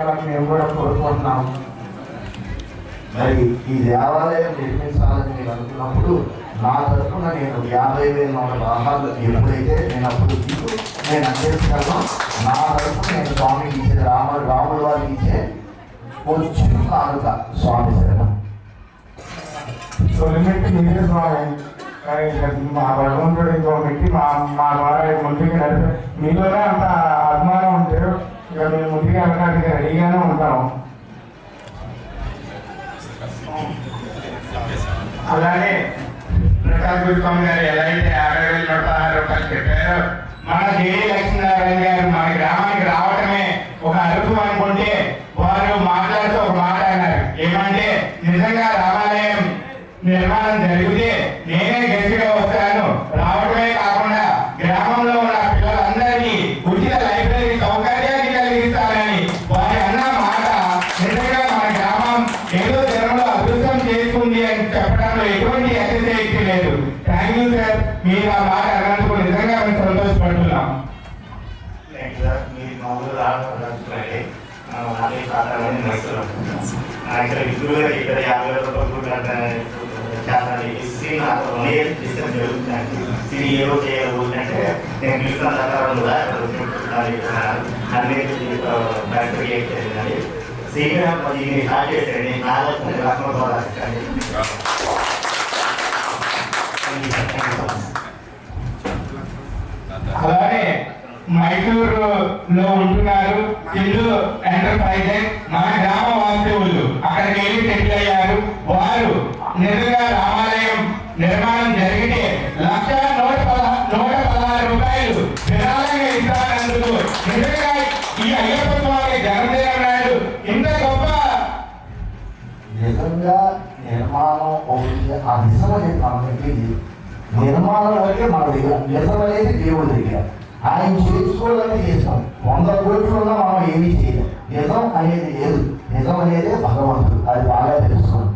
మేము కూడా కోరుకుంటున్నాం. మరి ఈ దేవాలయం నిర్మించాలని నేను అనుకున్నప్పుడు నా తరఫున నేను 50,000 ఆహారాలు ఎప్పుడైతే నేను అప్పుడు నేను అందించగలను. నా తరఫున నేను స్వామికి ఇచ్చే రాముల వారికి ఇచ్చే కొంచెం కానుక స్వామి శరణ. సో లిమిట్ మీరే స్వామి, మా భగవంతుడు ఇంకో పెట్టి మా ద్వారా ముందుకు నడిపి మీలోనే అంత అభిమానం ఉంటే ఇక మేము ముందుకు వెళ్ళడానికి రెడీగానే ఉంటాము. అలానే ప్రసాద్ గురుస్వామి గారు ఎలా అయితే 50,116 రూపాయలు చెప్పారో, మన జేడి లక్ష్మీనారాయణ గారు మన గ్రామానికి రావటమే ఒక అరుపు అనుకుంటే వారు మాట్లాడుతూ ఒక మాట అన్నారు. ఏమంటే నిజంగా రామాలయం నిర్మాణం జరిగితే నేనే గట్టిగా వస్తాను, రావడమే కాకుండా గ్రామంలో ఉన్న పిల్లలందరికీ ఉచిత లైబ్రరీ సౌకర్యాన్ని కలిగిస్తానని వారి అన్న మాట నిజంగా మన గ్రామం ఏదో జనంలో అదృష్టం చేసుకుంది అని చెప్పడంలో ఎటువంటి అతిశయక్తి లేదు. థ్యాంక్ యూ సార్, మీరు ఆ మాట అన్నందుకు నిజంగా మేము సంతోషపడుతున్నాం. మీరు మామూలు రావాలంటే ఇక్కడ విధులుగా ఇక్కడ 50,000 రూపాయలు చాలా హిస్టరీ నాకు డిస్కస్ జరుగుతుందండి. ఇది ఏ రోజు చేయబోతుందంటే నేను పిలుస్తున్న సకాలంలో అన్నింటి బ్యాటరీ చేసేదండి. సీనియర్ దీన్ని స్టార్ట్ చేసేది అలానే మైసూరులో ఉంటున్నారు హిందూ ఎంటర్ప్రైజెస్, మన గ్రామ వాస్తవులు అక్కడికి వెళ్ళి సెటిల్ అయ్యారు. వారు నిజంగా రామాలయం నిర్మాణం జరిగితే 1,116 రూపాయలు విరాళంగా ఇస్తానందుకు నిజంగా ఈ అయ్యప్ప స్వామి జగన్మోహన్ నాయుడు ఇంత గొప్ప నిజంగా నిర్మాణం అవుతుంది. ఆ నిజం అనేది మనకి నిర్మాణం అయితే మన దగ్గర, నిజం అనేది దేవుడి దగ్గర. ఆయన చేసుకోవాలని చేస్తాం. 100 కోట్లున్నా మనం ఏమీ చేయలేం. నిజం అనేది లేదు. నిజం అనేది భగవంతుడు. అది బాగా తెలుసుకోండి.